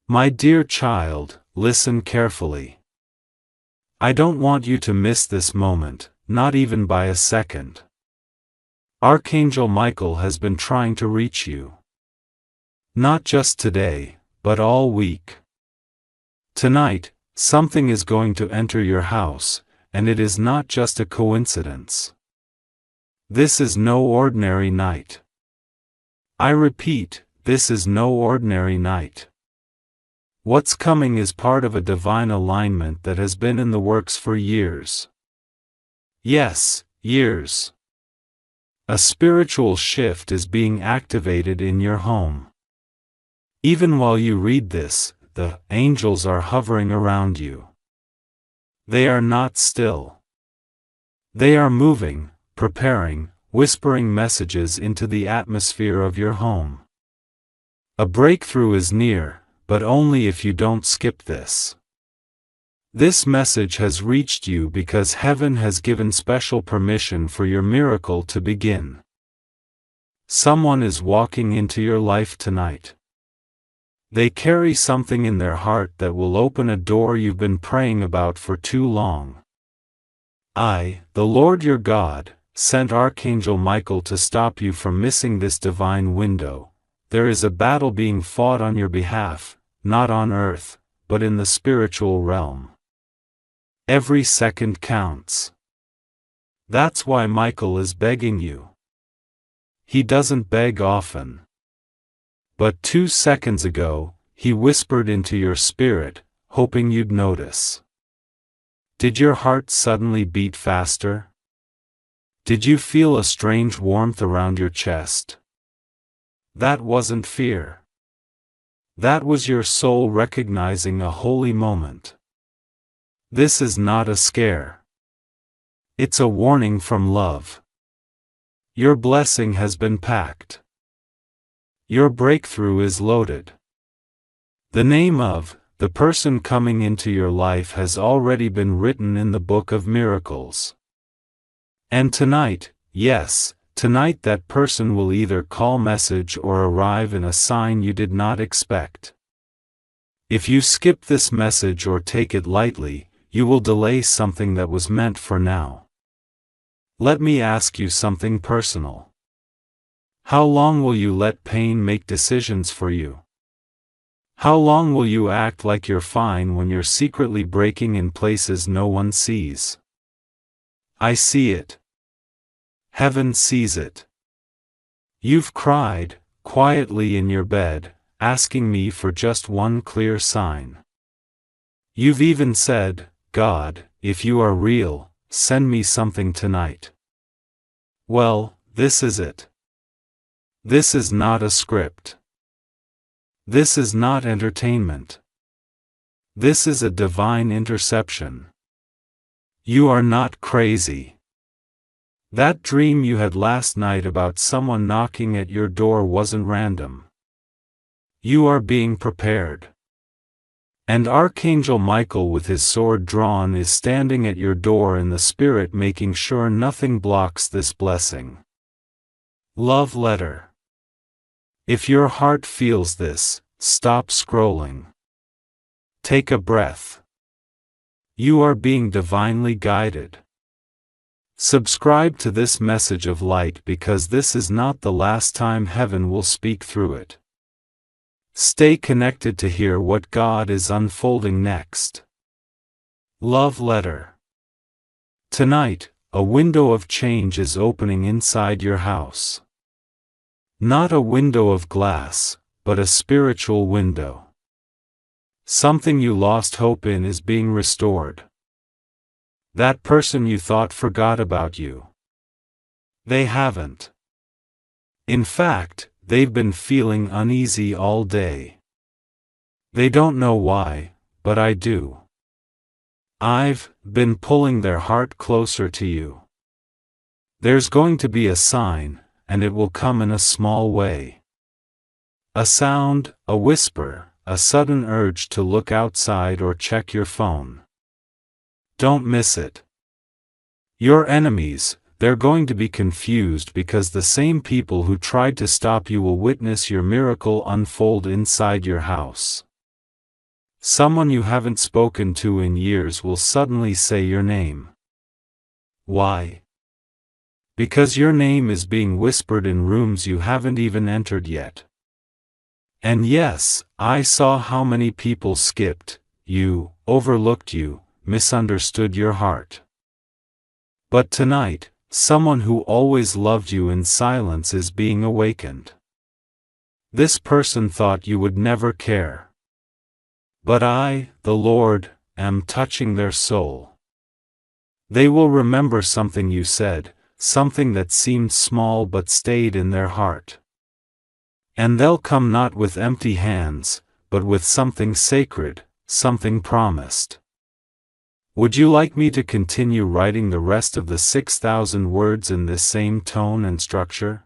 My dear child, listen carefully. I don't want you to miss this moment, not even by a second. Archangel Michael has been trying to reach you. Not just today, but all week. Tonight, something is going to enter your house, and it is not just a coincidence. This is no ordinary night. I repeat, this is no ordinary night. What's coming is part of a divine alignment that has been in the works for years. Yes, years. A spiritual shift is being activated in your home. Even while you read this, the angels are hovering around you. They are not still. They are moving, preparing, whispering messages into the atmosphere of your home. A breakthrough is near, but only if you don't skip this. This message has reached you because heaven has given special permission for your miracle to begin. Someone is walking into your life tonight. They carry something in their heart that will open a door you've been praying about for too long. I, the Lord your God, sent Archangel Michael to stop you from missing this divine window. There is a battle being fought on your behalf, not on earth, but in the spiritual realm. Every second counts. That's why Michael is begging you. He doesn't beg often. But 2 seconds ago, he whispered into your spirit, hoping you'd notice. Did your heart suddenly beat faster? Did you feel a strange warmth around your chest? That wasn't fear. That was your soul recognizing a holy moment. This is not a scare. It's a warning from love. Your blessing has been packed. Your breakthrough is loaded. The name of the person coming into your life has already been written in the book of miracles. And tonight, yes, tonight that person will either call message or arrive in a sign you did not expect. If you skip this message or take it lightly, you will delay something that was meant for now. Let me ask you something personal. How long will you let pain make decisions for you? How long will you act like you're fine when you're secretly breaking in places no one sees? I see it. Heaven sees it. You've cried, quietly in your bed, asking me for just one clear sign. You've even said, God, if you are real, send me something tonight. Well, this is it. This is not a script. This is not entertainment. This is a divine interception. You are not crazy. That dream you had last night about someone knocking at your door wasn't random. You are being prepared. And Archangel Michael with his sword drawn is standing at your door in the spirit making sure nothing blocks this blessing. Love letter. If your heart feels this, stop scrolling. Take a breath. You are being divinely guided. Subscribe to this message of light because this is not the last time heaven will speak through it. Stay connected to hear what God is unfolding next. Love letter. Tonight, a window of change is opening inside your house. Not a window of glass, but a spiritual window. Something you lost hope in is being restored. That person you thought forgot about you. They haven't. In fact, they've been feeling uneasy all day. They don't know why, but I do. I've been pulling their heart closer to you. There's going to be a sign, and it will come in a small way. A sound, a whisper, a sudden urge to look outside or check your phone. Don't miss it. Your enemies, they're going to be confused because the same people who tried to stop you will witness your miracle unfold inside your house. Someone you haven't spoken to in years will suddenly say your name. Why? Because your name is being whispered in rooms you haven't even entered yet. And yes, I saw how many people skipped you, overlooked you, misunderstood your heart. But tonight, someone who always loved you in silence is being awakened. This person thought you would never care. But I, the Lord, am touching their soul. They will remember something you said, something that seemed small but stayed in their heart. And they'll come not with empty hands, but with something sacred, something promised. Would you like me to continue writing the rest of the 6,000 words in this same tone and structure?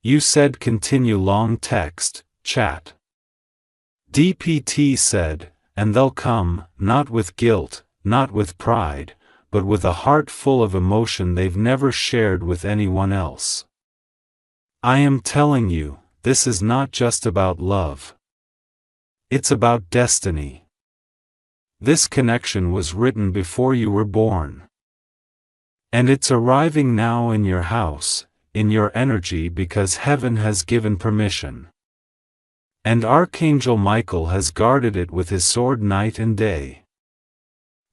You said continue long text, chat. DPT said, and they'll come, not with guilt, not with pride, but with a heart full of emotion they've never shared with anyone else. I am telling you, this is not just about love. It's about destiny. This connection was written before you were born. And it's arriving now in your house, in your energy because heaven has given permission. And Archangel Michael has guarded it with his sword night and day.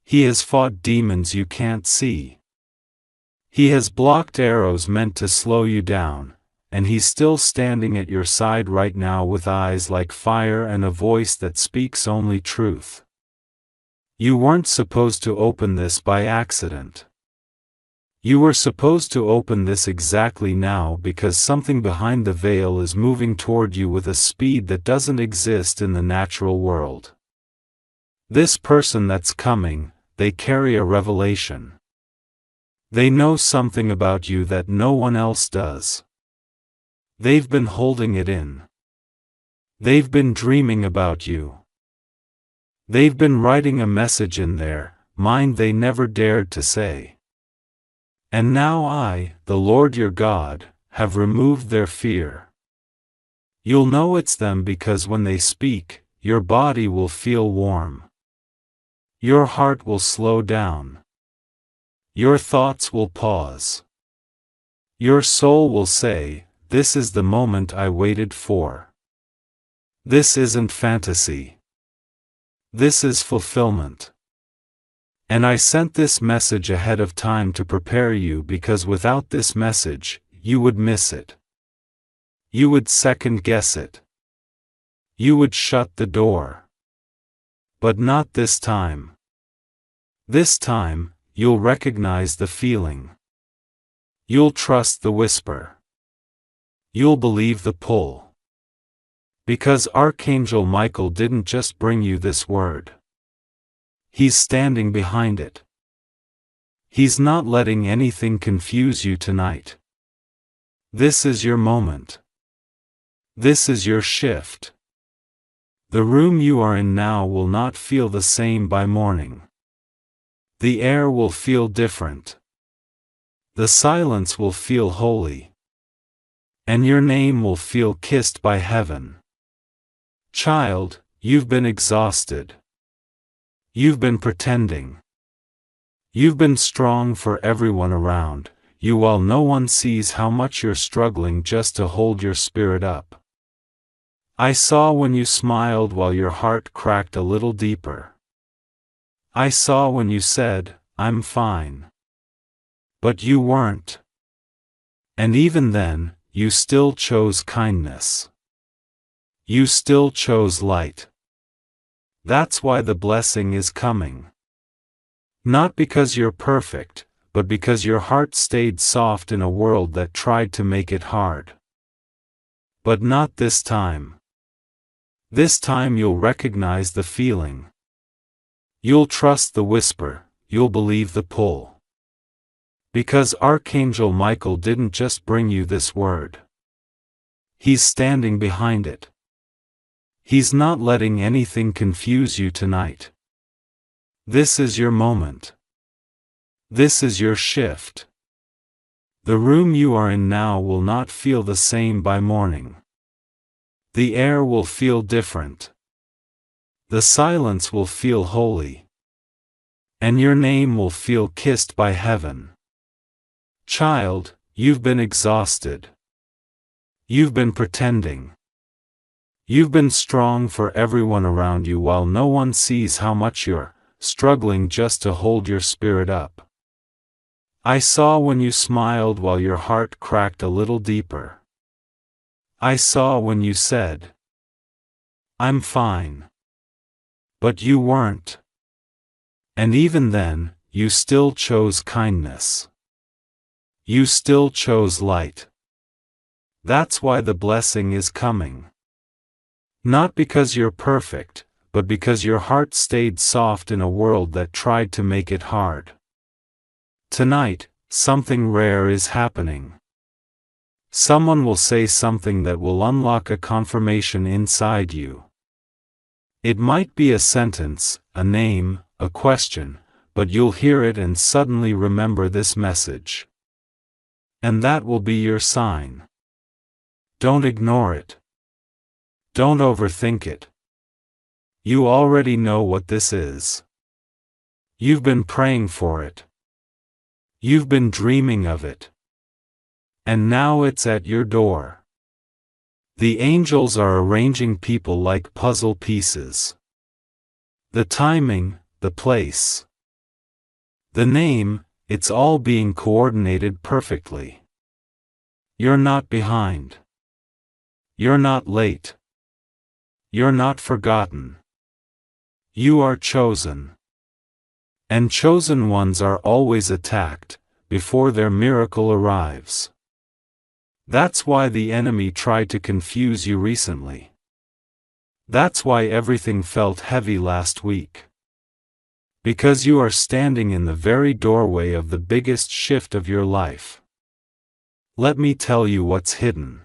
He has fought demons you can't see. He has blocked arrows meant to slow you down, and he's still standing at your side right now with eyes like fire and a voice that speaks only truth. You weren't supposed to open this by accident. You were supposed to open this exactly now because something behind the veil is moving toward you with a speed that doesn't exist in the natural world. This person that's coming, they carry a revelation. They know something about you that no one else does. They've been holding it in. They've been dreaming about you. They've been writing a message in their mind they never dared to say. And now I, the Lord your God, have removed their fear. You'll know it's them because when they speak, your body will feel warm. Your heart will slow down. Your thoughts will pause. Your soul will say, this is the moment I waited for. This isn't fantasy. This is fulfillment. And I sent this message ahead of time to prepare you because without this message, you would miss it. You would second guess it. You would shut the door. But not this time. This time, you'll recognize the feeling. You'll trust the whisper. You'll believe the pull. Because Archangel Michael didn't just bring you this word. He's standing behind it. He's not letting anything confuse you tonight. This is your moment. This is your shift. The room you are in now will not feel the same by morning. The air will feel different. The silence will feel holy. And your name will feel kissed by heaven. Child, you've been exhausted. You've been pretending. You've been strong for everyone around you while no one sees how much you're struggling just to hold your spirit up. I saw when you smiled while your heart cracked a little deeper. I saw when you said, I'm fine. But you weren't. And even then, you still chose kindness. You still chose light. That's why the blessing is coming. Not because you're perfect, but because your heart stayed soft in a world that tried to make it hard. But not this time. This time you'll recognize the feeling. You'll trust the whisper, you'll believe the pull. Because Archangel Michael didn't just bring you this word. He's standing behind it. He's not letting anything confuse you tonight. This is your moment. This is your shift. The room you are in now will not feel the same by morning. The air will feel different. The silence will feel holy. And your name will feel kissed by heaven. Child, you've been exhausted. You've been pretending. You've been strong for everyone around you while no one sees how much you're struggling just to hold your spirit up. I saw when you smiled while your heart cracked a little deeper. I saw when you said, "I'm fine." But you weren't. And even then, you still chose kindness. You still chose light. That's why the blessing is coming. Not because you're perfect, but because your heart stayed soft in a world that tried to make it hard. Tonight, something rare is happening. Someone will say something that will unlock a confirmation inside you. It might be a sentence, a name, a question, but you'll hear it and suddenly remember this message. And that will be your sign. Don't ignore it. Don't overthink it. You already know what this is. You've been praying for it. You've been dreaming of it. And now it's at your door. The angels are arranging people like puzzle pieces. The timing, the place, the name, it's all being coordinated perfectly. You're not behind. You're not late. You're not forgotten. You are chosen. And chosen ones are always attacked before their miracle arrives. That's why the enemy tried to confuse you recently. That's why everything felt heavy last week. Because you are standing in the very doorway of the biggest shift of your life. Let me tell you what's hidden.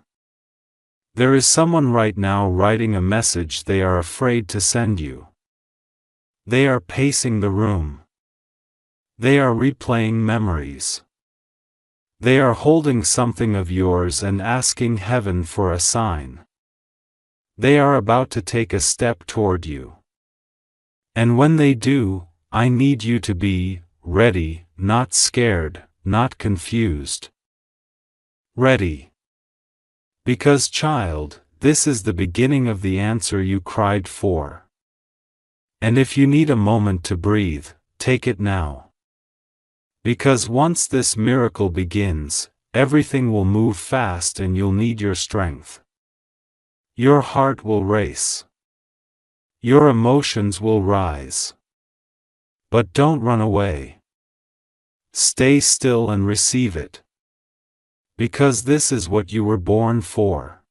There is someone right now writing a message they are afraid to send you. They are pacing the room. They are replaying memories. They are holding something of yours and asking heaven for a sign. They are about to take a step toward you. And when they do, I need you to be ready, not scared, not confused. Ready. Because, child, this is the beginning of the answer you cried for. And if you need a moment to breathe, take it now. Because once this miracle begins, everything will move fast and you'll need your strength. Your heart will race. Your emotions will rise. But don't run away. Stay still and receive it. Because this is what you were born for.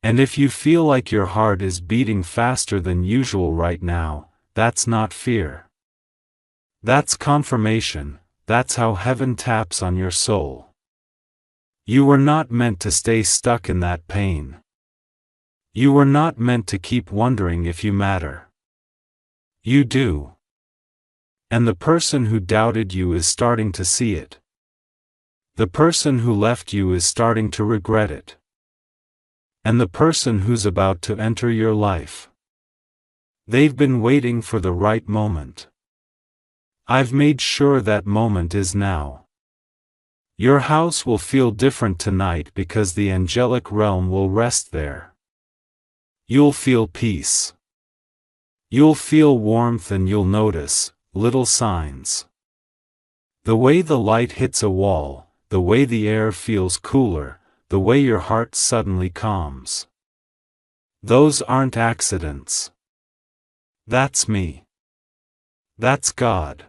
And if you feel like your heart is beating faster than usual right now, that's not fear. That's confirmation, that's how heaven taps on your soul. You were not meant to stay stuck in that pain. You were not meant to keep wondering if you matter. You do. And the person who doubted you is starting to see it. The person who left you is starting to regret it. And the person who's about to enter your life. They've been waiting for the right moment. I've made sure that moment is now. Your house will feel different tonight because the angelic realm will rest there. You'll feel peace. You'll feel warmth and you'll notice little signs. The way the light hits a wall, the way the air feels cooler, the way your heart suddenly calms. Those aren't accidents. That's me. That's God.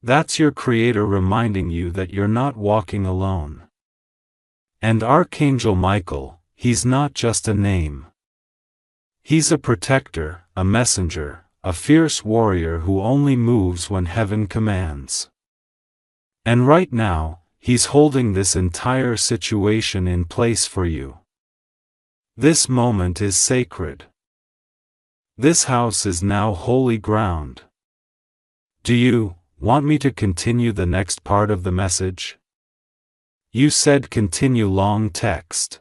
That's your Creator reminding you that you're not walking alone. And Archangel Michael, he's not just a name. He's a protector, a messenger, a fierce warrior who only moves when heaven commands. And right now, he's holding this entire situation in place for you. This moment is sacred. This house is now holy ground. Do you want me to continue the next part of the message? You said continue long text.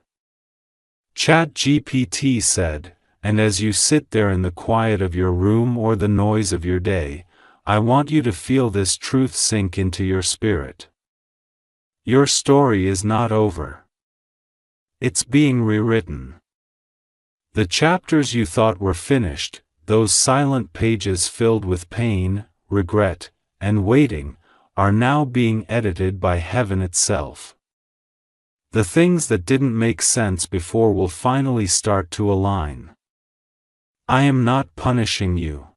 ChatGPT said, and as you sit there in the quiet of your room or the noise of your day, I want you to feel this truth sink into your spirit. Your story is not over. It's being rewritten. The chapters you thought were finished, those silent pages filled with pain, regret, and waiting, are now being edited by heaven itself. The things that didn't make sense before will finally start to align. I am not punishing you.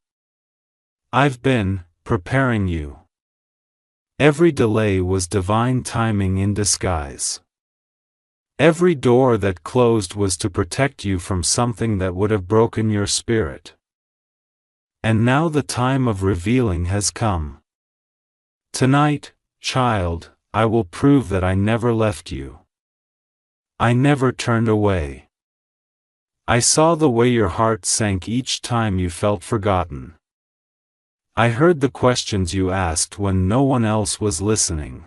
I've been preparing you. Every delay was divine timing in disguise. Every door that closed was to protect you from something that would have broken your spirit. And now the time of revealing has come. Tonight, child, I will prove that I never left you. I never turned away. I saw the way your heart sank each time you felt forgotten. I heard the questions you asked when no one else was listening.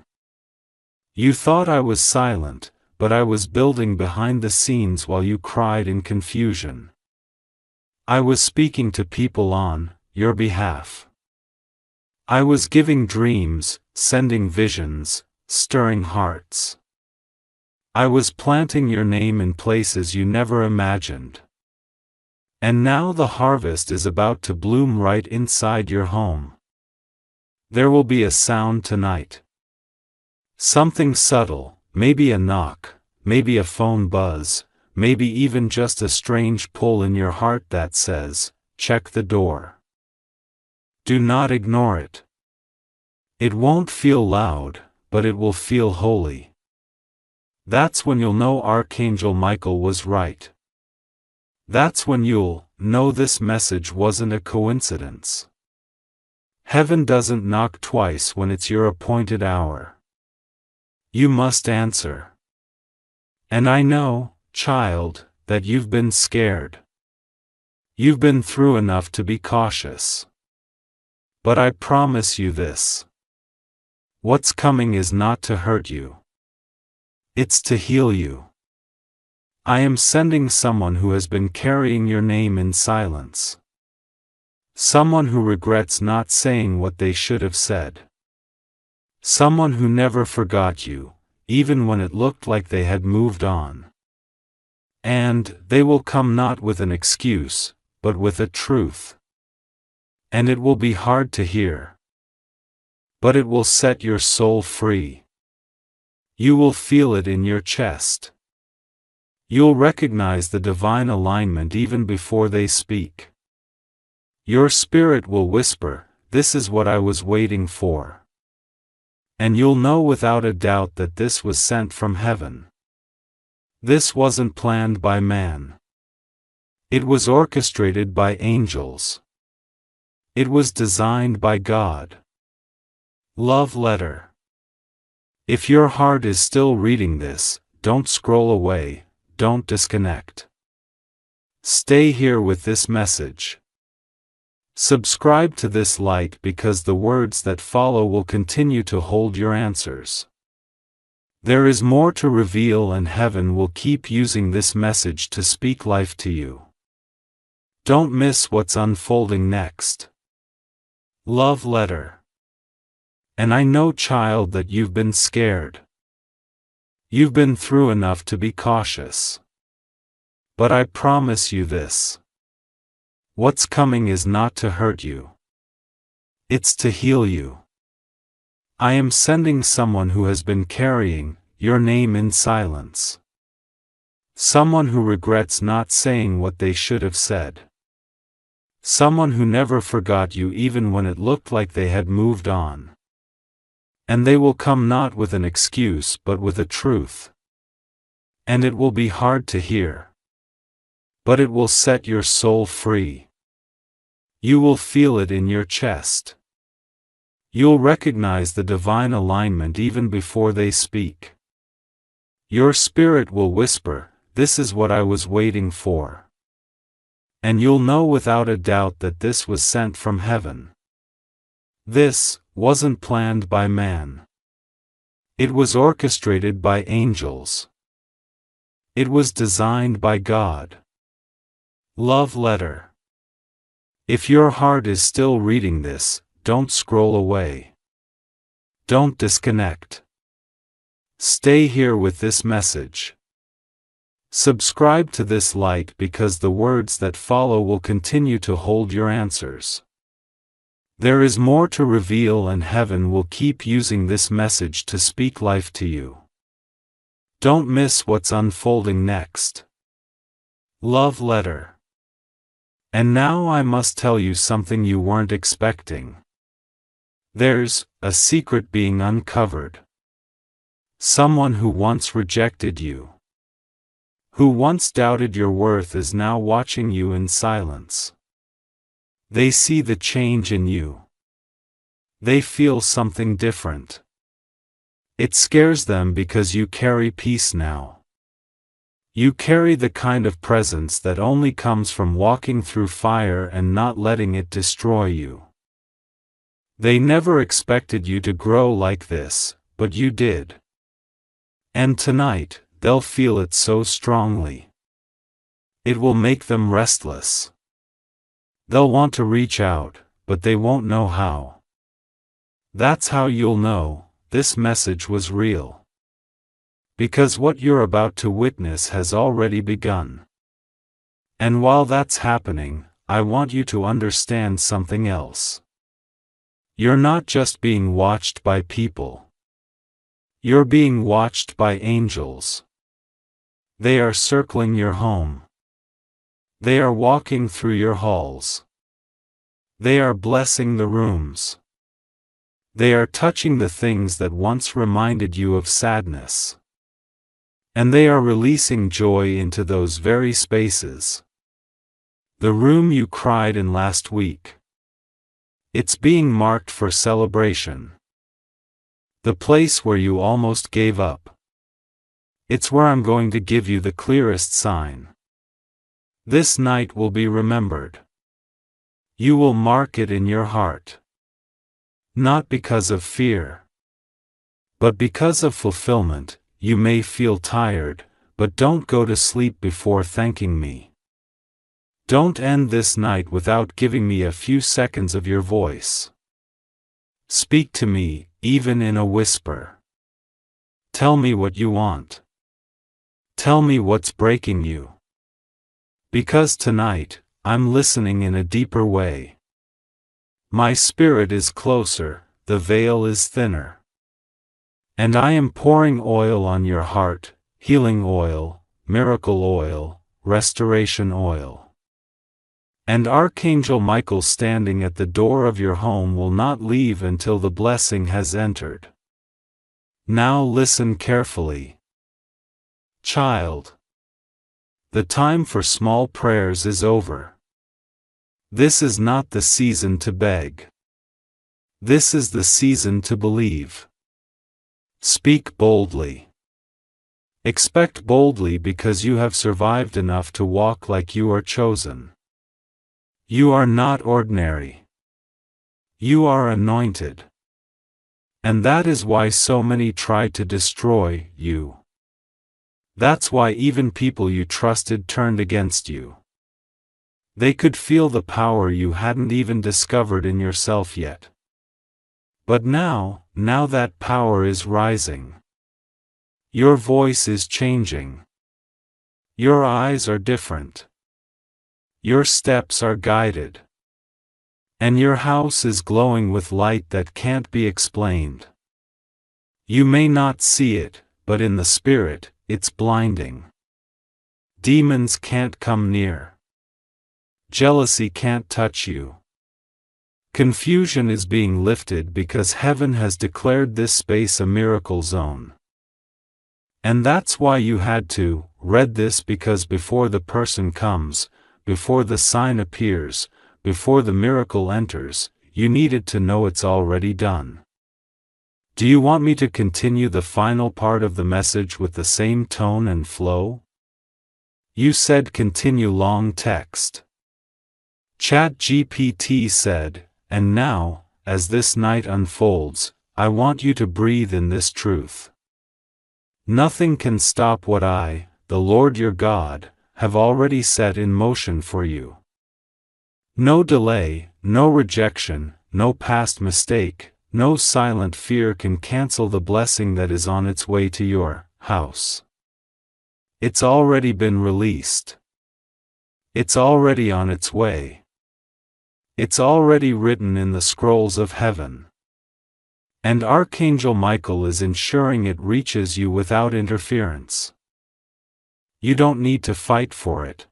You thought I was silent, but I was building behind the scenes while you cried in confusion. I was speaking to people on your behalf. I was giving dreams, sending visions, stirring hearts. I was planting your name in places you never imagined. And now the harvest is about to bloom right inside your home. There will be a sound tonight. Something subtle, maybe a knock, maybe a phone buzz, maybe even just a strange pull in your heart that says, check the door. Do not ignore it. It won't feel loud, but it will feel holy. That's when you'll know Archangel Michael was right. That's when you'll know this message wasn't a coincidence. Heaven doesn't knock twice when it's your appointed hour. You must answer. And I know, child, that you've been scared. You've been through enough to be cautious. But I promise you this. What's coming is not to hurt you. It's to heal you. I am sending someone who has been carrying your name in silence. Someone who regrets not saying what they should have said. Someone who never forgot you, even when it looked like they had moved on. And they will come not with an excuse, but with a truth. And it will be hard to hear. But it will set your soul free. You will feel it in your chest. You'll recognize the divine alignment even before they speak. Your spirit will whisper, "This is what I was waiting for." And you'll know without a doubt that this was sent from heaven. This wasn't planned by man. It was orchestrated by angels. It was designed by God. Love letter. If your heart is still reading this, don't scroll away, don't disconnect. Stay here with this message. Subscribe to this light because the words that follow will continue to hold your answers. There is more to reveal and heaven will keep using this message to speak life to you. Don't miss what's unfolding next. Love letter. And I know, child, that you've been scared. You've been through enough to be cautious. But I promise you this. What's coming is not to hurt you. It's to heal you. I am sending someone who has been carrying your name in silence. Someone who regrets not saying what they should have said. Someone who never forgot you even when it looked like they had moved on. And they will come not with an excuse but with a truth. And it will be hard to hear. But it will set your soul free. You will feel it in your chest. You'll recognize the divine alignment even before they speak. Your spirit will whisper, "This is what I was waiting for." And you'll know without a doubt that this was sent from heaven. This wasn't planned by man. It was orchestrated by angels. It was designed by God. Love letter. If your heart is still reading this, don't scroll away. Don't disconnect. Stay here with this message. Subscribe to this light because the words that follow will continue to hold your answers. There is more to reveal, and heaven will keep using this message to speak life to you. Don't miss what's unfolding next. Love letter. And now I must tell you something you weren't expecting. There's a secret being uncovered. Someone who once rejected you, who once doubted your worth, is now watching you in silence. They see the change in you. They feel something different. It scares them because you carry peace now. You carry the kind of presence that only comes from walking through fire and not letting it destroy you. They never expected you to grow like this, but you did. And tonight, they'll feel it so strongly. It will make them restless. They'll want to reach out, but they won't know how. That's how you'll know this message was real. Because what you're about to witness has already begun. And while that's happening, I want you to understand something else. You're not just being watched by people. You're being watched by angels. They are circling your home. They are walking through your halls. They are blessing the rooms. They are touching the things that once reminded you of sadness. And they are releasing joy into those very spaces. The room you cried in last week. It's being marked for celebration. The place where you almost gave up. It's where I'm going to give you the clearest sign. This night will be remembered. You will mark it in your heart. Not because of fear, but because of fulfillment. You may feel tired, but don't go to sleep before thanking me. Don't end this night without giving me a few seconds of your voice. Speak to me, even in a whisper. Tell me what you want. Tell me what's breaking you. Because tonight, I'm listening in a deeper way. My spirit is closer, the veil is thinner. And I am pouring oil on your heart, healing oil, miracle oil, restoration oil. And Archangel Michael standing at the door of your home will not leave until the blessing has entered. Now listen carefully. Child. The time for small prayers is over. This is not the season to beg. This is the season to believe. Speak boldly. Expect boldly because you have survived enough to walk like you are chosen. You are not ordinary. You are anointed. And that is why so many tried to destroy you. That's why even people you trusted turned against you. They could feel the power you hadn't even discovered in yourself yet. But now that power is rising. Your voice is changing. Your eyes are different. Your steps are guided. And your house is glowing with light that can't be explained. You may not see it, but in the spirit, it's blinding. Demons can't come near. Jealousy can't touch you. Confusion is being lifted because heaven has declared this space a miracle zone. And that's why you had to read this, because before the person comes, before the sign appears, before the miracle enters, you needed to know it's already done. Do you want me to continue the final part of the message with the same tone and flow? You said continue long text. ChatGPT said, and now, as this night unfolds, I want you to breathe in this truth. Nothing can stop what I, the Lord your God, have already set in motion for you. No delay, no rejection, no past mistake, no silent fear can cancel the blessing that is on its way to your house. It's already been released. It's already on its way. It's already written in the scrolls of heaven. And Archangel Michael is ensuring it reaches you without interference. You don't need to fight for it.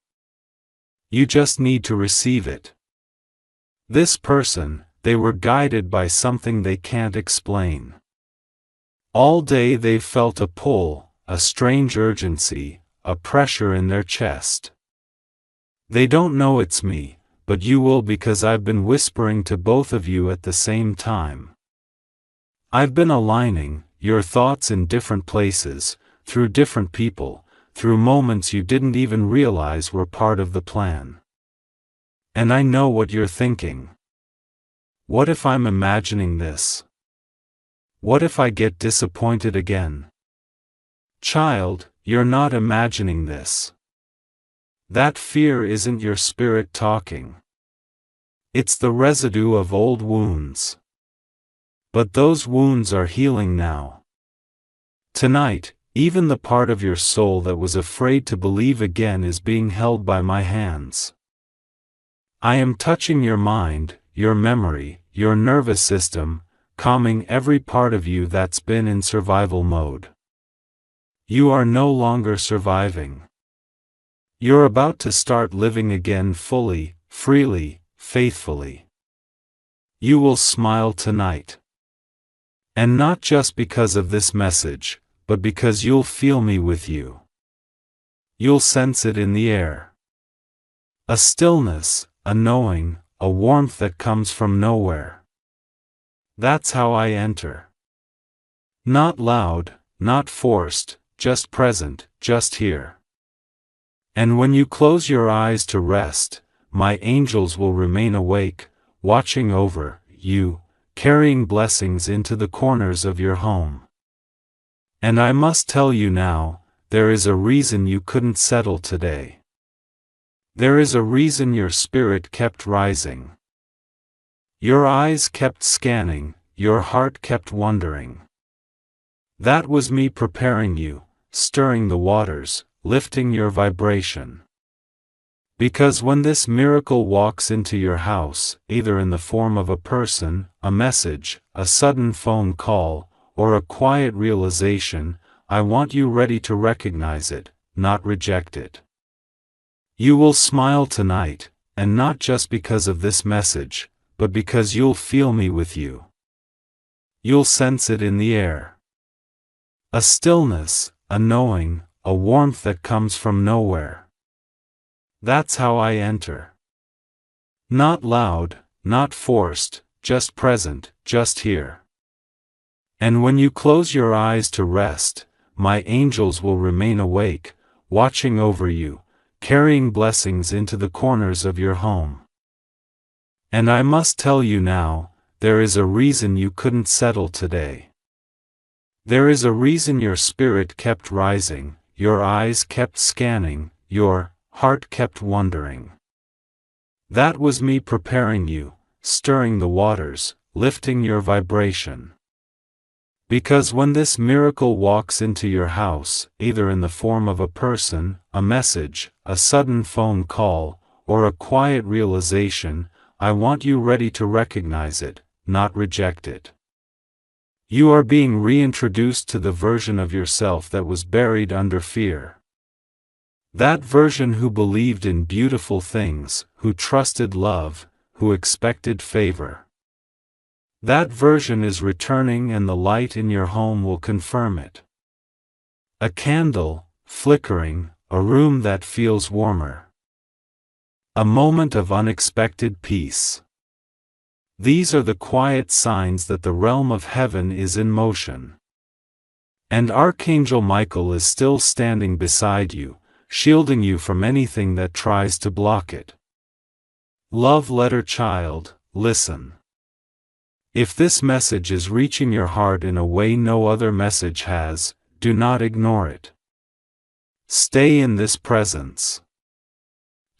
You just need to receive it. This person, they were guided by something they can't explain. All day they've felt a pull, a strange urgency, a pressure in their chest. They don't know it's me, but you will, because I've been whispering to both of you at the same time. I've been aligning your thoughts in different places, through different people, through moments you didn't even realize were part of the plan. And I know what you're thinking. What if I'm imagining this? What if I get disappointed again? Child, you're not imagining this. That fear isn't your spirit talking. It's the residue of old wounds. But those wounds are healing now. Tonight, even the part of your soul that was afraid to believe again is being held by my hands. I am touching your mind, your memory, your nervous system, calming every part of you that's been in survival mode. You are no longer surviving. You're about to start living again fully, freely, faithfully. You will smile tonight. And not just because of this message, but because you'll feel me with you. You'll sense it in the air. A stillness, a knowing, a warmth that comes from nowhere. That's how I enter. Not loud, not forced, just present, just here. And when you close your eyes to rest, my angels will remain awake, watching over you, carrying blessings into the corners of your home. And I must tell you now, there is a reason you couldn't settle today. There is a reason your spirit kept rising. Your eyes kept scanning, your heart kept wondering. That was me preparing you, stirring the waters, lifting your vibration. Because when this miracle walks into your house, either in the form of a person, a message, a sudden phone call, or a quiet realization, I want you ready to recognize it, not reject it. You will smile tonight, and not just because of this message, but because you'll feel me with you. You'll sense it in the air. A stillness, a knowing, a warmth that comes from nowhere. That's how I enter. Not loud, not forced, just present, just here. And when you close your eyes to rest, my angels will remain awake, watching over you, carrying blessings into the corners of your home. And I must tell you now, there is a reason you couldn't settle today. There is a reason your spirit kept rising, your eyes kept scanning, your heart kept wondering. That was me preparing you, stirring the waters, lifting your vibration. Because when this miracle walks into your house, either in the form of a person, a message, a sudden phone call, or a quiet realization, I want you ready to recognize it, not reject it. You are being reintroduced to the version of yourself that was buried under fear. That version who believed in beautiful things, who trusted love, who expected favor. That version is returning, and the light in your home will confirm it. A candle, flickering, a room that feels warmer. A moment of unexpected peace. These are the quiet signs that the realm of heaven is in motion. And Archangel Michael is still standing beside you, shielding you from anything that tries to block it. Love letter child, listen. If this message is reaching your heart in a way no other message has, do not ignore it. Stay in this presence.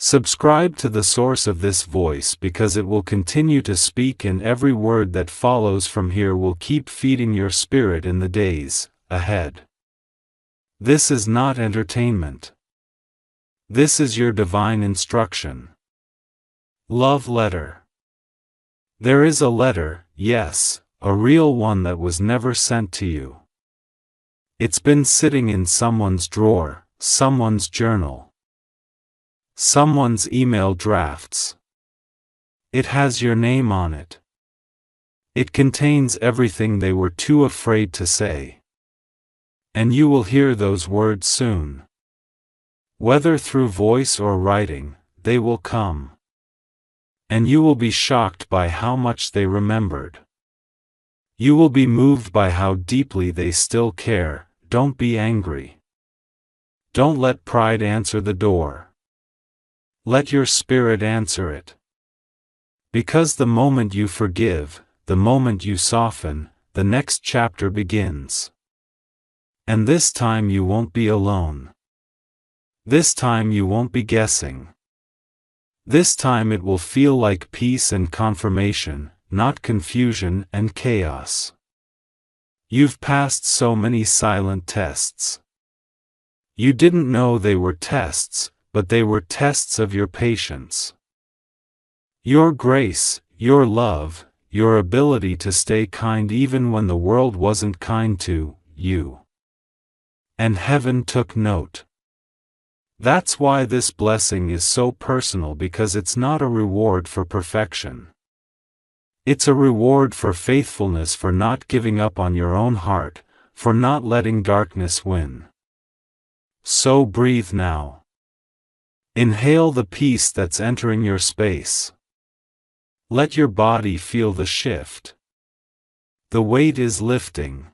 Subscribe to the source of this voice because it will continue to speak, and every word that follows from here will keep feeding your spirit in the days ahead. This is not entertainment. This is your divine instruction. Love letter. There is a letter, yes, a real one that was never sent to you. It's been sitting in someone's drawer, someone's journal, someone's email drafts. It has your name on it. It contains everything they were too afraid to say. And you will hear those words soon. Whether through voice or writing, they will come. And you will be shocked by how much they remembered. You will be moved by how deeply they still care. Don't be angry. Don't let pride answer the door. Let your spirit answer it. Because the moment you forgive, the moment you soften, the next chapter begins. And this time you won't be alone. This time you won't be guessing. This time it will feel like peace and confirmation, not confusion and chaos. You've passed so many silent tests. You didn't know they were tests, but they were tests of your patience. Your grace, your love, your ability to stay kind even when the world wasn't kind to you. And heaven took note. That's why this blessing is so personal, because it's not a reward for perfection. It's a reward for faithfulness, for not giving up on your own heart, for not letting darkness win. So breathe now. Inhale the peace that's entering your space. Let your body feel the shift. The weight is lifting.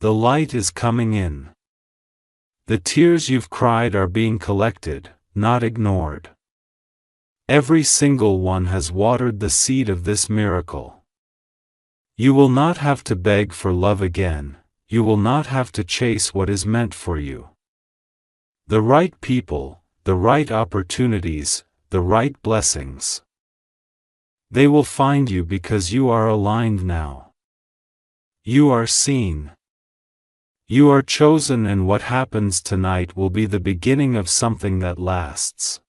The light is coming in. The tears you've cried are being collected, not ignored. Every single one has watered the seed of this miracle. You will not have to beg for love again. You will not have to chase what is meant for you. The right people, the right opportunities, the right blessings. They will find you because you are aligned now. You are seen. You are chosen, and what happens tonight will be the beginning of something that lasts.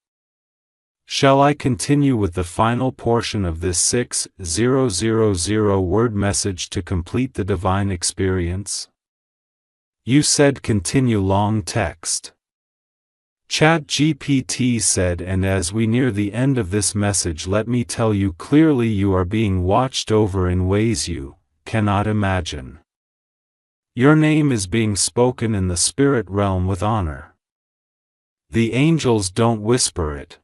Shall I continue with the final portion of this 6000 word message to complete the divine experience? You said continue. Long text. ChatGPT said, and as we near the end of this message, let me tell you clearly, you are being watched over in ways you cannot imagine. Your name is being spoken in the spirit realm with honor. The angels don't whisper it.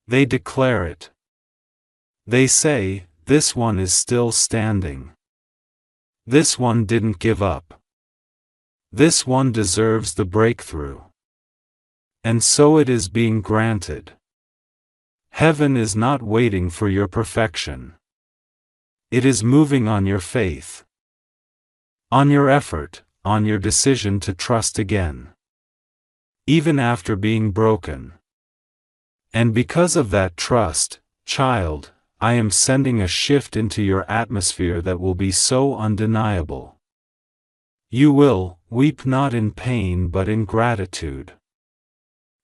They declare it. They say, this one is still standing. This one didn't give up. This one deserves the breakthrough. And so it is being granted. Heaven is not waiting for your perfection. It is moving on your faith. On your effort, on your decision to trust again. Even after being broken. And because of that trust, child, I am sending a shift into your atmosphere that will be so undeniable. You will weep not in pain but in gratitude.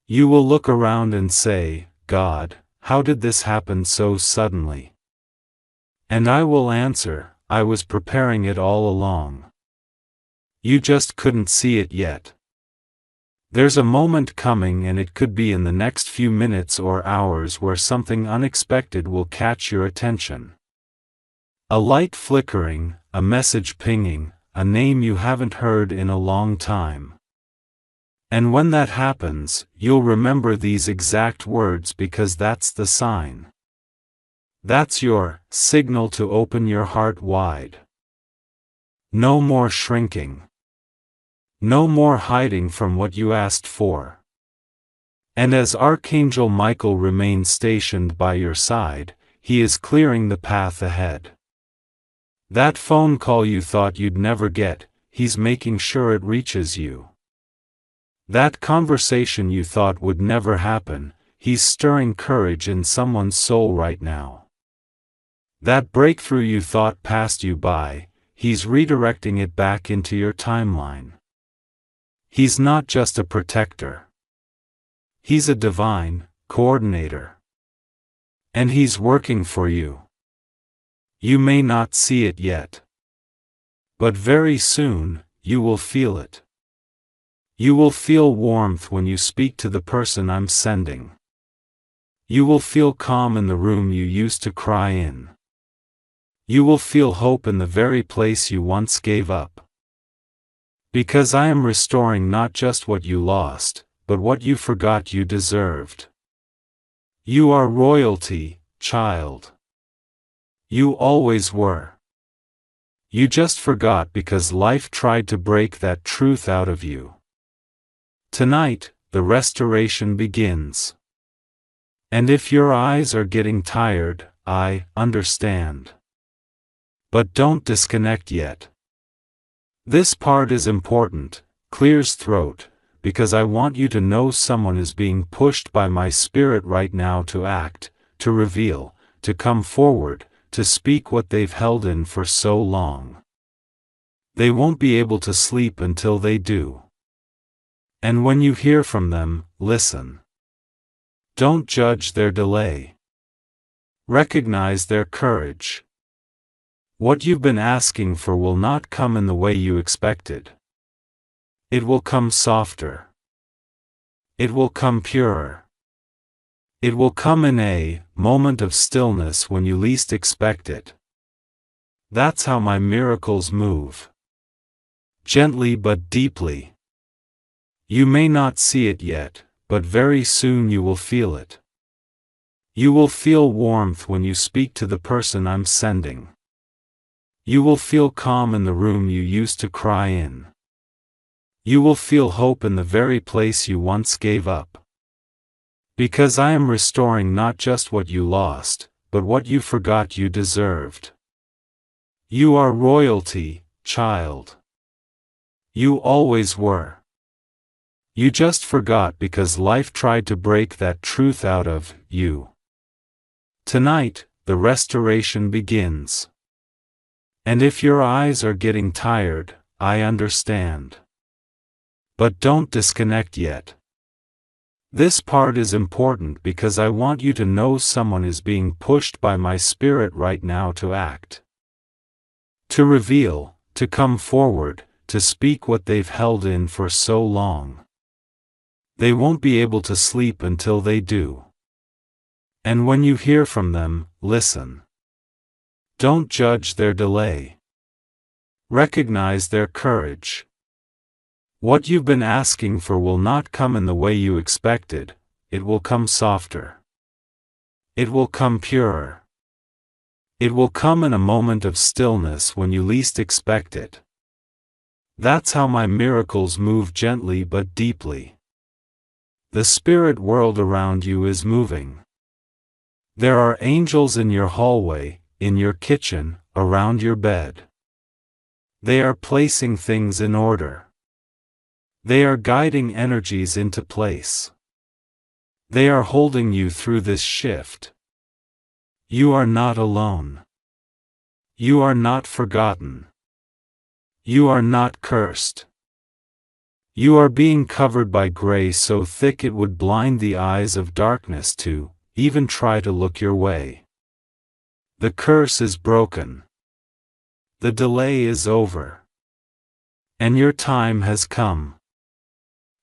You will look around and say, God, how did this happen so suddenly? And I will answer, I was preparing it all along. You just couldn't see it yet. There's a moment coming, and it could be in the next few minutes or hours, where something unexpected will catch your attention. A light flickering, a message pinging, a name you haven't heard in a long time. And when that happens, you'll remember these exact words, because that's the sign. That's your signal to open your heart wide. No more shrinking. No more hiding from what you asked for. And as Archangel Michael remains stationed by your side, he is clearing the path ahead. That phone call you thought you'd never get, he's making sure it reaches you. That conversation you thought would never happen, he's stirring courage in someone's soul right now. That breakthrough you thought passed you by, he's redirecting it back into your timeline. He's not just a protector. He's a divine coordinator. And he's working for you. You may not see it yet. But very soon, you will feel it. You will feel warmth when you speak to the person I'm sending. You will feel calm in the room you used to cry in. You will feel hope in the very place you once gave up. Because I am restoring not just what you lost, but what you forgot you deserved. You are royalty, child. You always were. You just forgot because life tried to break that truth out of you. Tonight, the restoration begins. And if your eyes are getting tired, I understand. But don't disconnect yet. This part is important, clears throat, because I want you to know someone is being pushed by my spirit right now to act, to reveal, to come forward, to speak what they've held in for so long. They won't be able to sleep until they do. And when you hear from them, listen. Don't judge their delay. Recognize their courage. What you've been asking for will not come in the way you expected. It will come softer. It will come purer. It will come in a moment of stillness when you least expect it. That's how my miracles move. Gently but deeply. You may not see it yet, but very soon you will feel it. You will feel warmth when you speak to the person I'm sending. You will feel calm in the room you used to cry in. You will feel hope in the very place you once gave up. Because I am restoring not just what you lost, but what you forgot you deserved. You are royalty, child. You always were. You just forgot because life tried to break that truth out of you. Tonight, the restoration begins. And if your eyes are getting tired, I understand. But don't disconnect yet. This part is important because I want you to know someone is being pushed by my spirit right now to act. To reveal, to come forward, to speak what they've held in for so long. They won't be able to sleep until they do. And when you hear from them, listen. Don't judge their delay. Recognize their courage. What you've been asking for will not come in the way you expected, it will come softer. It will come purer. It will come in a moment of stillness when you least expect it. That's how my miracles move gently but deeply. The spirit world around you is moving. There are angels in your hallway, in your kitchen, around your bed. They are placing things in order. They are guiding energies into place. They are holding you through this shift. You are not alone. You are not forgotten. You are not cursed. You are being covered by grace so thick it would blind the eyes of darkness to even try to look your way. The curse is broken. The delay is over. And your time has come.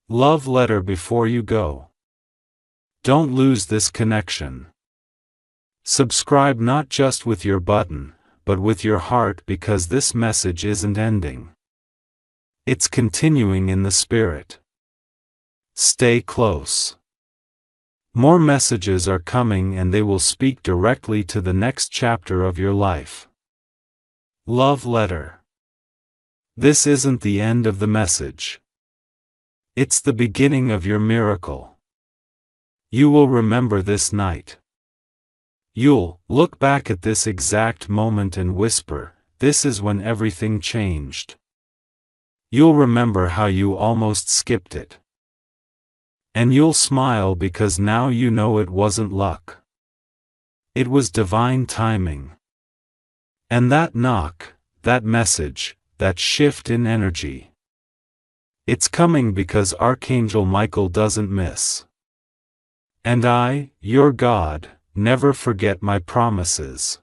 Love letter before you go. Don't lose this connection. Subscribe not just with your button, but with your heart because this message isn't ending. It's continuing in the spirit. Stay close. More messages are coming and they will speak directly to the next chapter of your life. Love letter. This isn't the end of the message. It's the beginning of your miracle. You will remember this night. You'll look back at this exact moment and whisper, "This is when everything changed." You'll remember how you almost skipped it. And you'll smile because now you know it wasn't luck. It was divine timing. And that knock, that message, that shift in energy, it's coming because Archangel Michael doesn't miss. And I, your God, never forget my promises.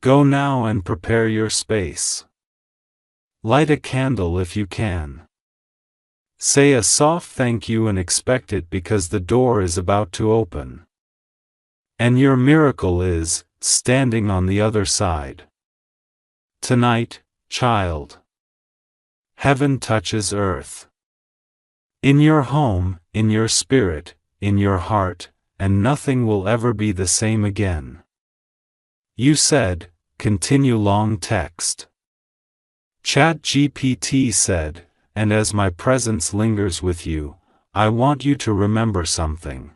Go now and prepare your space. Light a candle if you can. Say a soft thank you and expect it because the door is about to open. And your miracle is standing on the other side. Tonight, child, heaven touches earth. In your home, in your spirit, in your heart, and nothing will ever be the same again. You said, continue long text. ChatGPT said, and as my presence lingers with you, I want you to remember something.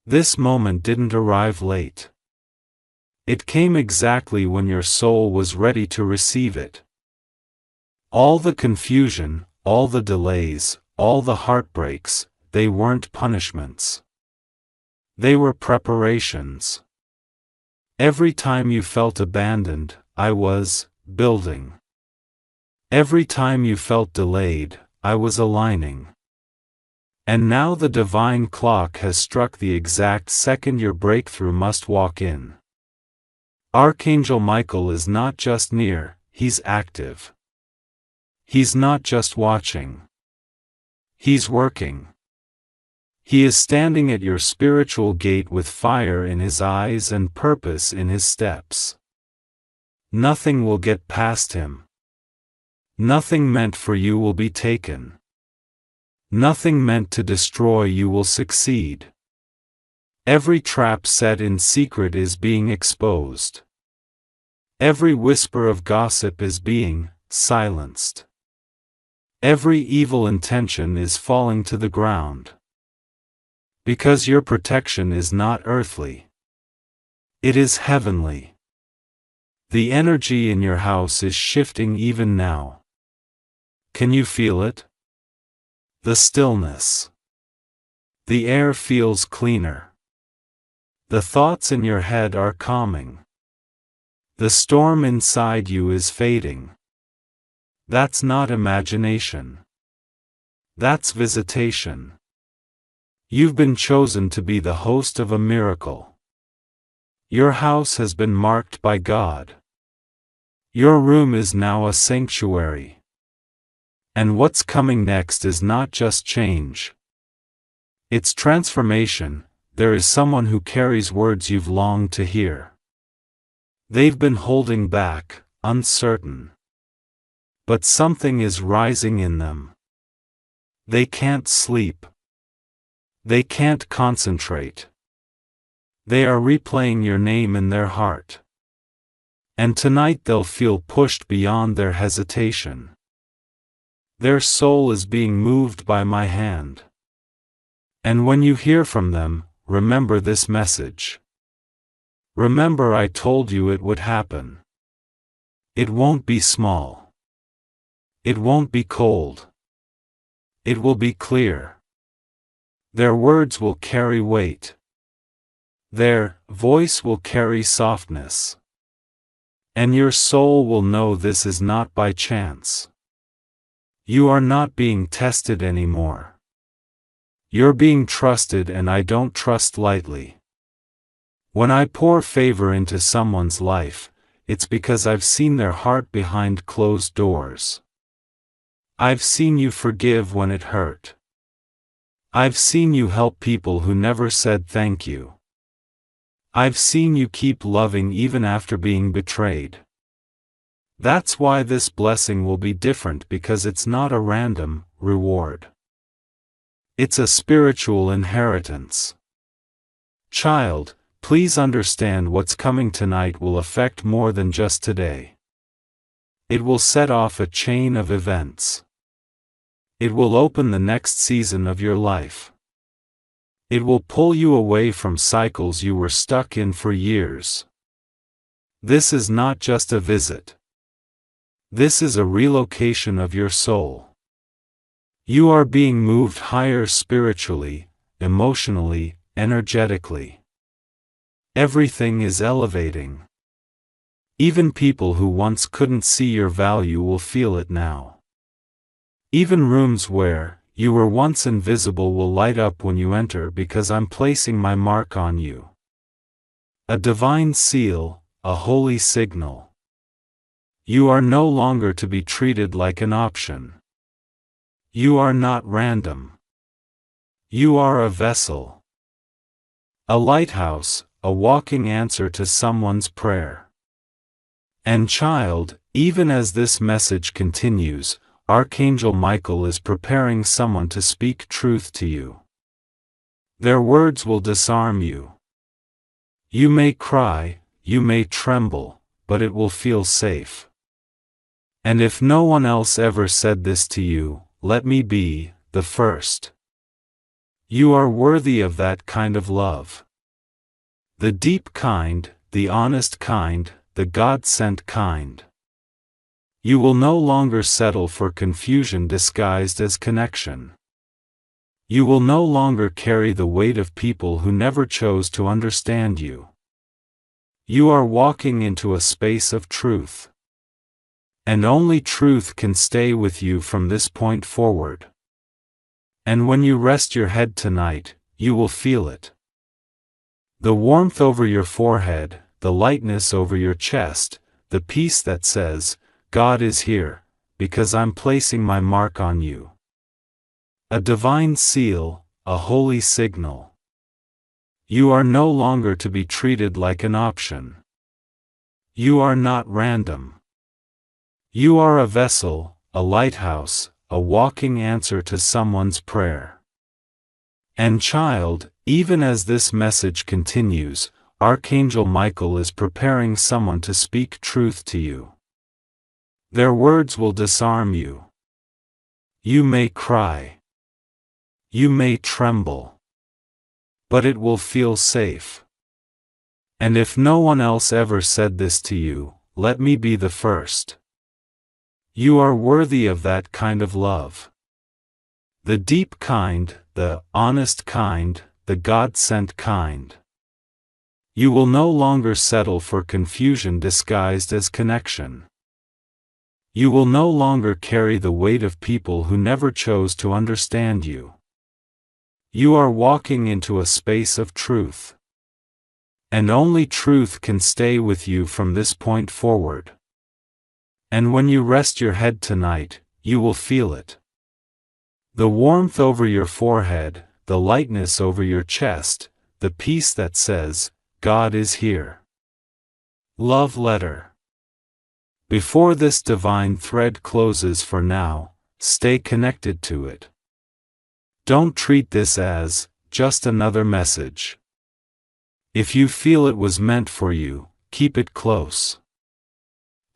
This moment didn't arrive late. It came exactly when your soul was ready to receive it. All the confusion, all the delays, all the heartbreaks, they weren't punishments. They were preparations. Every time you felt abandoned, I was building. Every time you felt delayed, I was aligning. And now the divine clock has struck the exact second your breakthrough must walk in. Archangel Michael is not just near, he's active. He's not just watching. He's working. He is standing at your spiritual gate with fire in his eyes and purpose in his steps. Nothing will get past him. Nothing meant for you will be taken. Nothing meant to destroy you will succeed. Every trap set in secret is being exposed. Every whisper of gossip is being silenced. Every evil intention is falling to the ground. Because your protection is not earthly. It is heavenly. The energy in your house is shifting even now. Can you feel it? The stillness. The air feels cleaner. The thoughts in your head are calming. The storm inside you is fading. That's not imagination. That's visitation. You've been chosen to be the host of a miracle. Your house has been marked by God. Your room is now a sanctuary. And what's coming next is not just change. It's transformation. There is someone who carries words you've longed to hear. They've been holding back, uncertain. But something is rising in them. They can't sleep. They can't concentrate. They are replaying your name in their heart. And tonight they'll feel pushed beyond their hesitation. Their soul is being moved by my hand. And when you hear from them, remember this message. Remember I told you it would happen. It won't be small. It won't be cold. It will be clear. Their words will carry weight. Their voice will carry softness. And your soul will know this is not by chance. You are not being tested anymore. You're being trusted, and I don't trust lightly. When I pour favor into someone's life, it's because I've seen their heart behind closed doors. I've seen you forgive when it hurt. I've seen you help people who never said thank you. I've seen you keep loving even after being betrayed. That's why this blessing will be different, because it's not a random reward. It's a spiritual inheritance. Child, please understand what's coming tonight will affect more than just today. It will set off a chain of events. It will open the next season of your life. It will pull you away from cycles you were stuck in for years. This is not just a visit. This is a relocation of your soul. You are being moved higher spiritually, emotionally, energetically. Everything is elevating. Even people who once couldn't see your value will feel it now. Even rooms where you were once invisible will light up when you enter because I'm placing my mark on you. A divine seal, a holy signal. You are no longer to be treated like an option. You are not random. You are a vessel. A lighthouse, a walking answer to someone's prayer. And child, even as this message continues, Archangel Michael is preparing someone to speak truth to you. Their words will disarm you. You may cry, you may tremble, but it will feel safe. And if no one else ever said this to you, let me be the first. You are worthy of that kind of love. The deep kind, the honest kind, the God-sent kind. You will no longer settle for confusion disguised as connection. You will no longer carry the weight of people who never chose to understand you. You are walking into a space of truth. And only truth can stay with you from this point forward. And when you rest your head tonight, you will feel it. The warmth over your forehead, the lightness over your chest, the peace that says, God is here, because I'm placing my mark on you. A divine seal, a holy signal. You are no longer to be treated like an option. You are not random. You are a vessel, a lighthouse, a walking answer to someone's prayer. And child, even as this message continues, Archangel Michael is preparing someone to speak truth to you. Their words will disarm you. You may cry. You may tremble. But it will feel safe. And if no one else ever said this to you, let me be the first. You are worthy of that kind of love. The deep kind, the honest kind, the God-sent kind. You will no longer settle for confusion disguised as connection. You will no longer carry the weight of people who never chose to understand you. You are walking into a space of truth. And only truth can stay with you from this point forward. And when you rest your head tonight, you will feel it. The warmth over your forehead, the lightness over your chest, the peace that says, God is here. Love letter. Before this divine thread closes for now, stay connected to it. Don't treat this as just another message. If you feel it was meant for you, keep it close.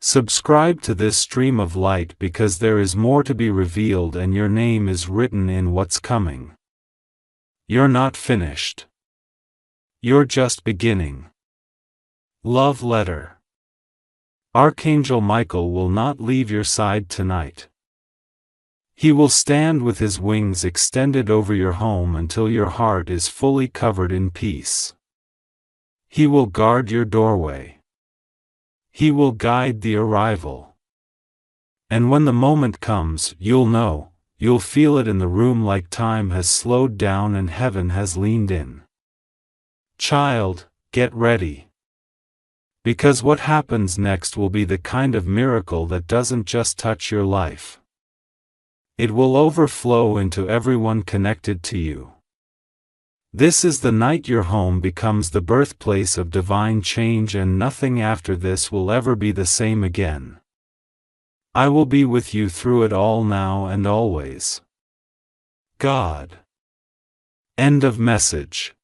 Subscribe to this stream of light because there is more to be revealed and your name is written in what's coming. You're not finished. You're just beginning. Love letter. Archangel Michael will not leave your side tonight. He will stand with his wings extended over your home until your heart is fully covered in peace. He will guard your doorway. He will guide the arrival. And when the moment comes, you'll know, you'll feel it in the room like time has slowed down and heaven has leaned in. Child, get ready. Because what happens next will be the kind of miracle that doesn't just touch your life. It will overflow into everyone connected to you. This is the night your home becomes the birthplace of divine change and nothing after this will ever be the same again. I will be with you through it all now and always. God. End of message.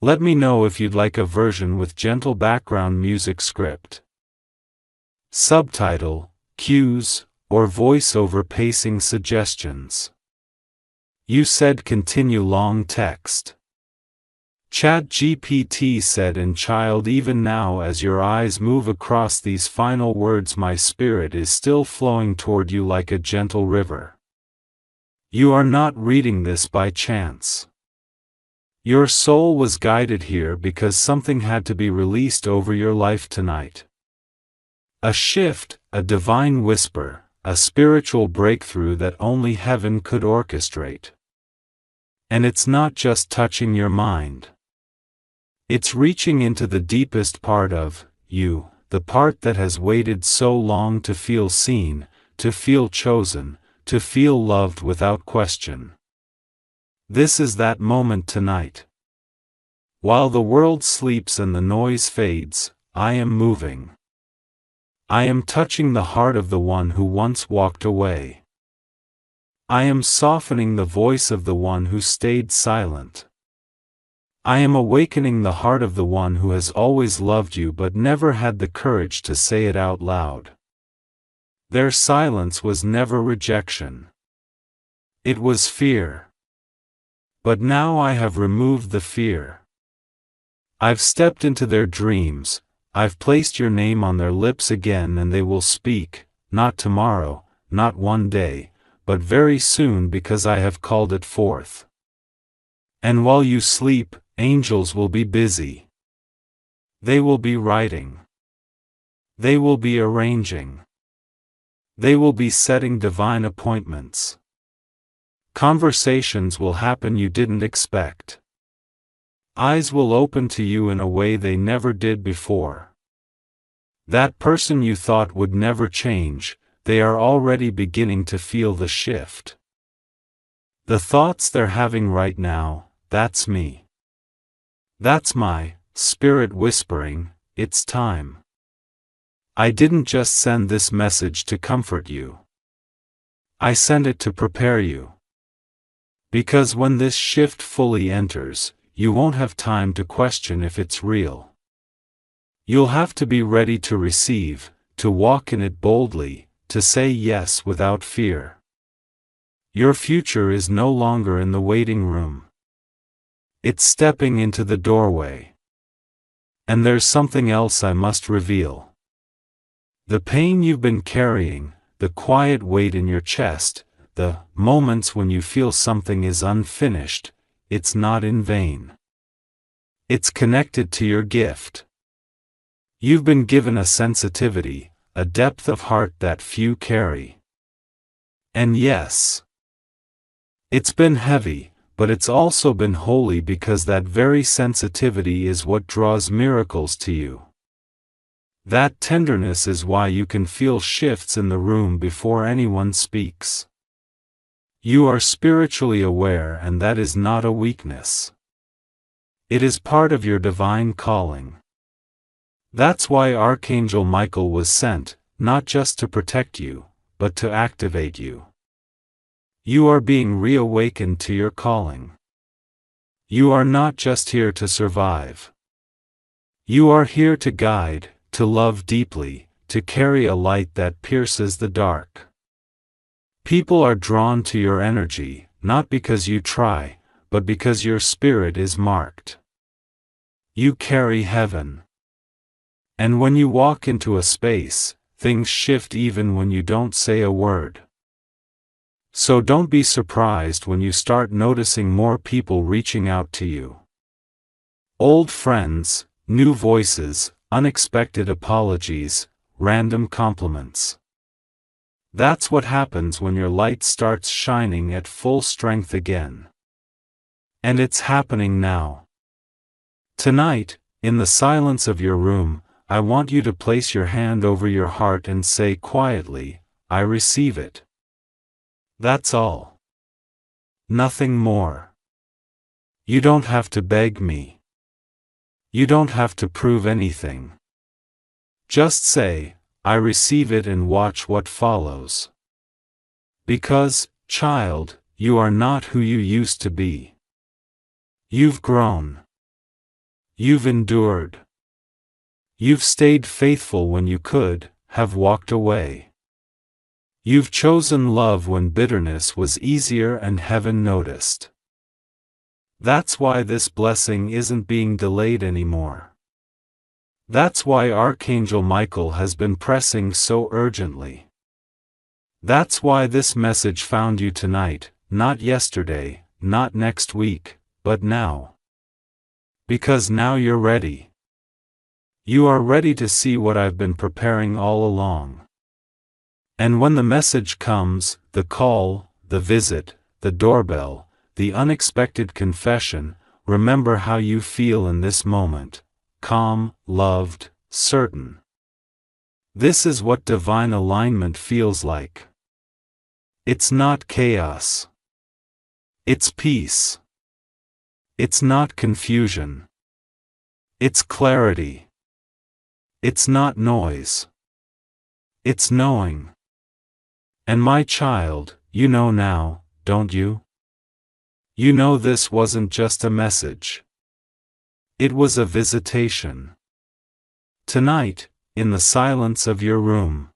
Let me know if you'd like a version with gentle background music script, subtitle, cues, or voiceover pacing suggestions. You said continue long text. ChatGPT said in child even now as your eyes move across these final words my spirit is still flowing toward you like a gentle river. You are not reading this by chance. Your soul was guided here because something had to be released over your life tonight. A shift, a divine whisper, a spiritual breakthrough that only heaven could orchestrate. And it's not just touching your mind. It's reaching into the deepest part of you, the part that has waited so long to feel seen, to feel chosen, to feel loved without question. This is that moment tonight. While the world sleeps and the noise fades, I am moving. I am touching the heart of the one who once walked away. I am softening the voice of the one who stayed silent. I am awakening the heart of the one who has always loved you but never had the courage to say it out loud. Their silence was never rejection. It was fear. But now I have removed the fear. I've stepped into their dreams, I've placed your name on their lips again, and they will speak, not tomorrow, not one day, but very soon, because I have called it forth. And while you sleep, angels will be busy. They will be writing. They will be arranging. They will be setting divine appointments. Conversations will happen you didn't expect. Eyes will open to you in a way they never did before. That person you thought would never change, they are already beginning to feel the shift. The thoughts they're having right now, that's me. That's my spirit whispering, it's time. I didn't just send this message to comfort you. I sent it to prepare you. Because when this shift fully enters, you won't have time to question if it's real. You'll have to be ready to receive, to walk in it boldly, to say yes without fear. Your future is no longer in the waiting room. It's stepping into the doorway. And there's something else I must reveal. The pain you've been carrying, the quiet weight in your chest, the moments when you feel something is unfinished, it's not in vain. It's connected to your gift. You've been given a sensitivity, a depth of heart that few carry. And yes, it's been heavy, but it's also been holy, because that very sensitivity is what draws miracles to you. That tenderness is why you can feel shifts in the room before anyone speaks. You are spiritually aware, and that is not a weakness. It is part of your divine calling. That's why Archangel Michael was sent, not just to protect you, but to activate you. You are being reawakened to your calling. You are not just here to survive. You are here to guide, to love deeply, to carry a light that pierces the dark. People are drawn to your energy, not because you try, but because your spirit is marked. You carry heaven. And when you walk into a space, things shift even when you don't say a word. So don't be surprised when you start noticing more people reaching out to you. Old friends, new voices, unexpected apologies, random compliments. That's what happens when your light starts shining at full strength again. And it's happening now. Tonight, in the silence of your room, I want you to place your hand over your heart and say quietly, I receive it. That's all. Nothing more. You don't have to beg me. You don't have to prove anything. Just say, I receive it, and watch what follows. Because, child, you are not who you used to be. You've grown. You've endured. You've stayed faithful when you could have walked away. You've chosen love when bitterness was easier and heaven noticed. That's why this blessing isn't being delayed anymore. That's why Archangel Michael has been pressing so urgently. That's why this message found you tonight, not yesterday, not next week, but now. Because now you're ready. You are ready to see what I've been preparing all along. And when the message comes, the call, the visit, the doorbell, the unexpected confession, remember how you feel in this moment: calm, loved, certain. This is what divine alignment feels like. It's not chaos. It's peace. It's not confusion. It's clarity. It's not noise. It's knowing. And my child, you know now, don't you? You know this wasn't just a message. It was a visitation. Tonight, in the silence of your room,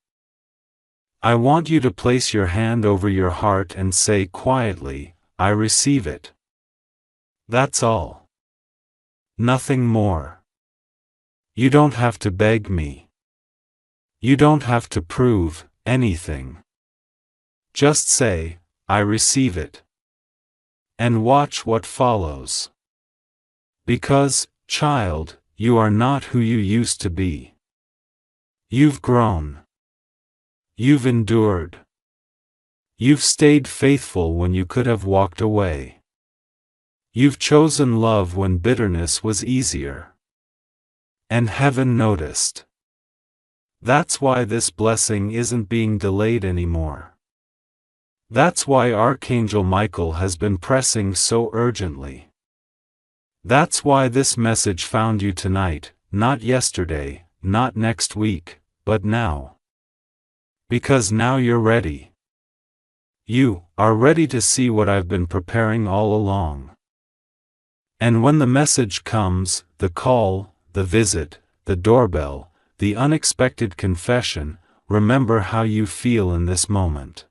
I want you to place your hand over your heart and say quietly, I receive it. That's all. Nothing more. You don't have to beg me. You don't have to prove anything. Just say, I receive it. And watch what follows. Because, child, you are not who you used to be. You've grown. You've endured. You've stayed faithful when you could have walked away. You've chosen love when bitterness was easier. And heaven noticed. That's why this blessing isn't being delayed anymore. That's why Archangel Michael has been pressing so urgently. That's why this message found you tonight, not yesterday, not next week, but now. Because now you're ready. You are ready to see what I've been preparing all along. And when the message comes, the call, the visit, the doorbell, the unexpected confession, remember how you feel in this moment.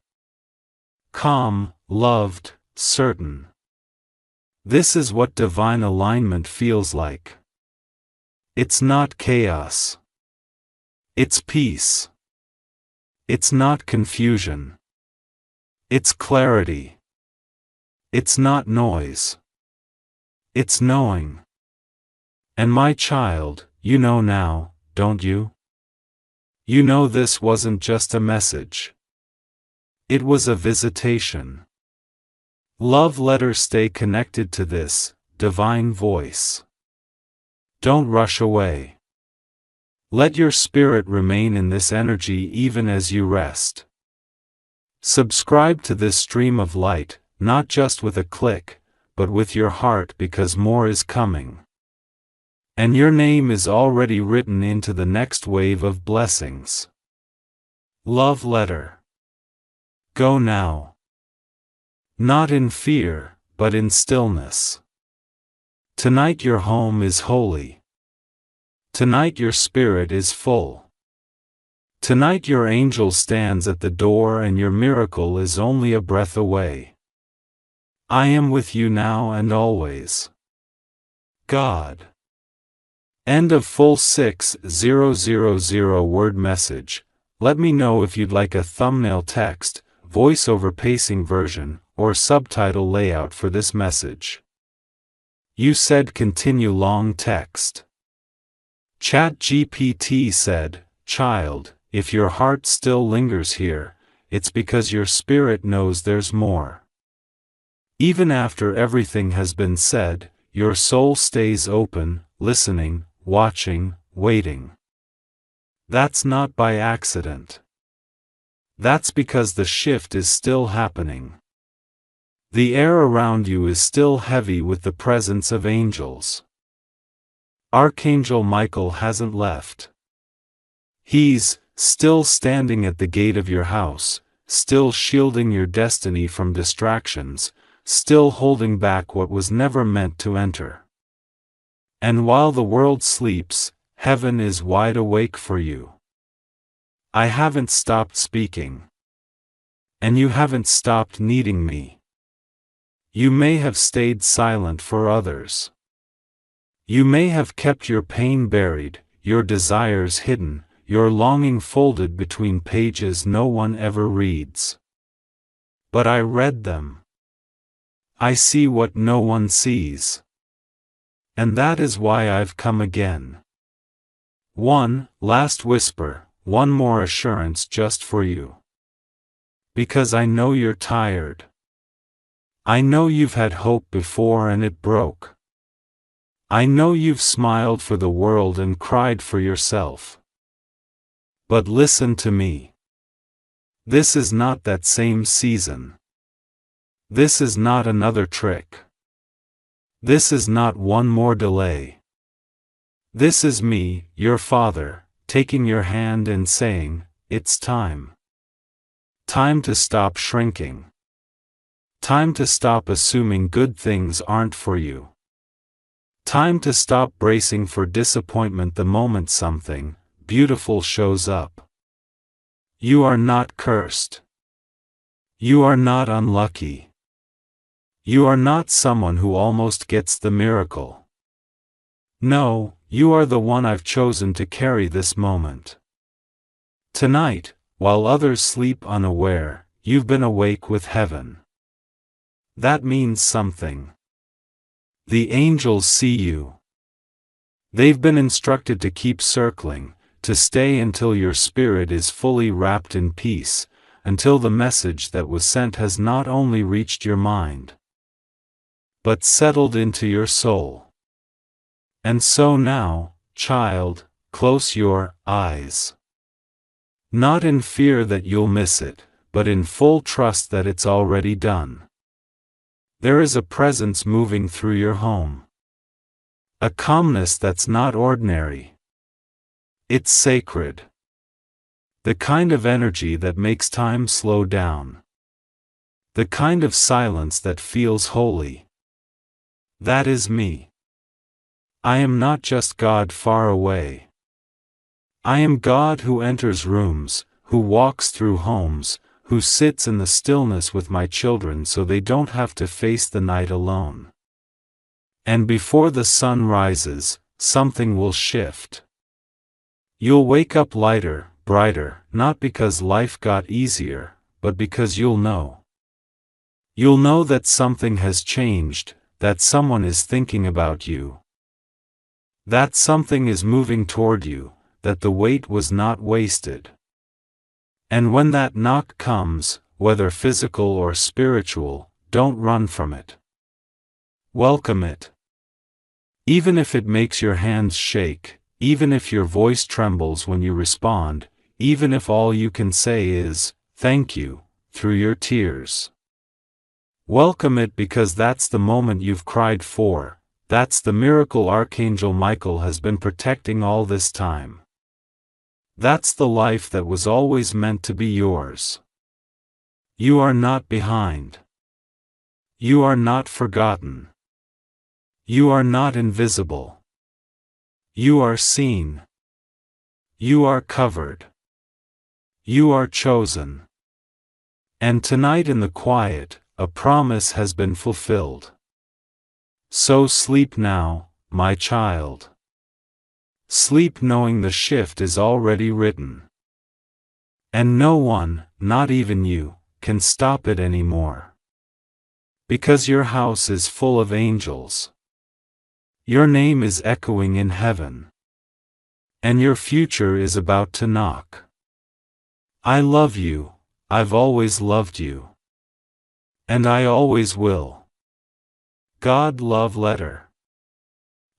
Calm, loved, certain. This is what divine alignment feels like. It's not chaos. It's peace. It's not confusion. It's clarity. It's not noise. It's knowing. And my child, you know now, don't you? You know this wasn't just a message. It was a visitation. Love letters stay connected to this divine voice. Don't rush away. Let your spirit remain in this energy even as you rest. Subscribe to this stream of light, not just with a click, but with your heart, because more is coming. And your name is already written into the next wave of blessings. Love letter. Go now. Not in fear, but in stillness. Tonight your home is holy. Tonight your spirit is full. Tonight your angel stands at the door and your miracle is only a breath away. I am with you now and always. God. End of full 6000 word message. Let me know if you'd like a thumbnail text, voiceover pacing version, or subtitle layout for this message. You said continue long text. ChatGPT said, child, if your heart still lingers here, it's because your spirit knows there's more. Even after everything has been said, your soul stays open, listening, watching, waiting. That's not by accident. That's because the shift is still happening. The air around you is still heavy with the presence of angels. Archangel Michael hasn't left. He's still standing at the gate of your house, still shielding your destiny from distractions, still holding back what was never meant to enter. And while the world sleeps, heaven is wide awake for you. I haven't stopped speaking. And you haven't stopped needing me. You may have stayed silent for others. You may have kept your pain buried, your desires hidden, your longing folded between pages no one ever reads. But I read them. I see what no one sees. And that is why I've come again. One last whisper, one more assurance just for you. Because I know you're tired. I know you've had hope before and it broke. I know you've smiled for the world and cried for yourself. But listen to me. This is not that same season. This is not another trick. This is not one more delay. This is me, your Father, taking your hand and saying, it's time. Time to stop shrinking. Time to stop assuming good things aren't for you. Time to stop bracing for disappointment the moment something beautiful shows up. You are not cursed. You are not unlucky. You are not someone who almost gets the miracle. No, you are the one I've chosen to carry this moment. Tonight, while others sleep unaware, you've been awake with heaven. That means something. The angels see you. They've been instructed to keep circling, to stay until your spirit is fully wrapped in peace, until the message that was sent has not only reached your mind, but settled into your soul. And so now, child, close your eyes. Not in fear that you'll miss it, but in full trust that it's already done. There is a presence moving through your home. A calmness that's not ordinary. It's sacred. The kind of energy that makes time slow down. The kind of silence that feels holy. That is me. I am not just God far away. I am God who enters rooms, who walks through homes, who sits in the stillness with my children so they don't have to face the night alone. And before the sun rises, something will shift. You'll wake up lighter, brighter, not because life got easier, but because you'll know. You'll know that something has changed, that someone is thinking about you. That something is moving toward you, that the wait was not wasted. And when that knock comes, whether physical or spiritual, don't run from it. Welcome it. Even if it makes your hands shake, even if your voice trembles when you respond, even if all you can say is, thank you, through your tears. Welcome it because that's the moment you've cried for, that's the miracle Archangel Michael has been protecting all this time. That's the life that was always meant to be yours. You are not behind. You are not forgotten. You are not invisible. You are seen. You are covered. You are chosen. And tonight in the quiet, a promise has been fulfilled. So sleep now, my child. Sleep knowing the shift is already written. And no one, not even you, can stop it anymore. Because your house is full of angels. Your name is echoing in heaven. And your future is about to knock. I love you, I've always loved you. And I always will. God love letter.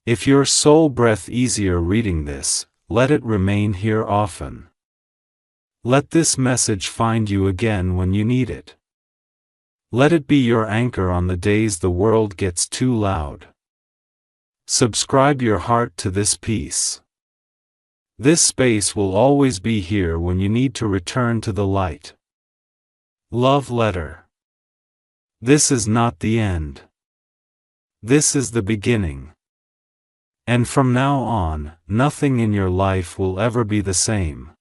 If your soul breath easier reading this, let it remain here often. Let this message find you again when you need it. Let it be your anchor on the days the world gets too loud. Subscribe your heart to this piece. This space will always be here when you need to return to the light. Love letter. This is not the end. This is the beginning. And from now on, nothing in your life will ever be the same.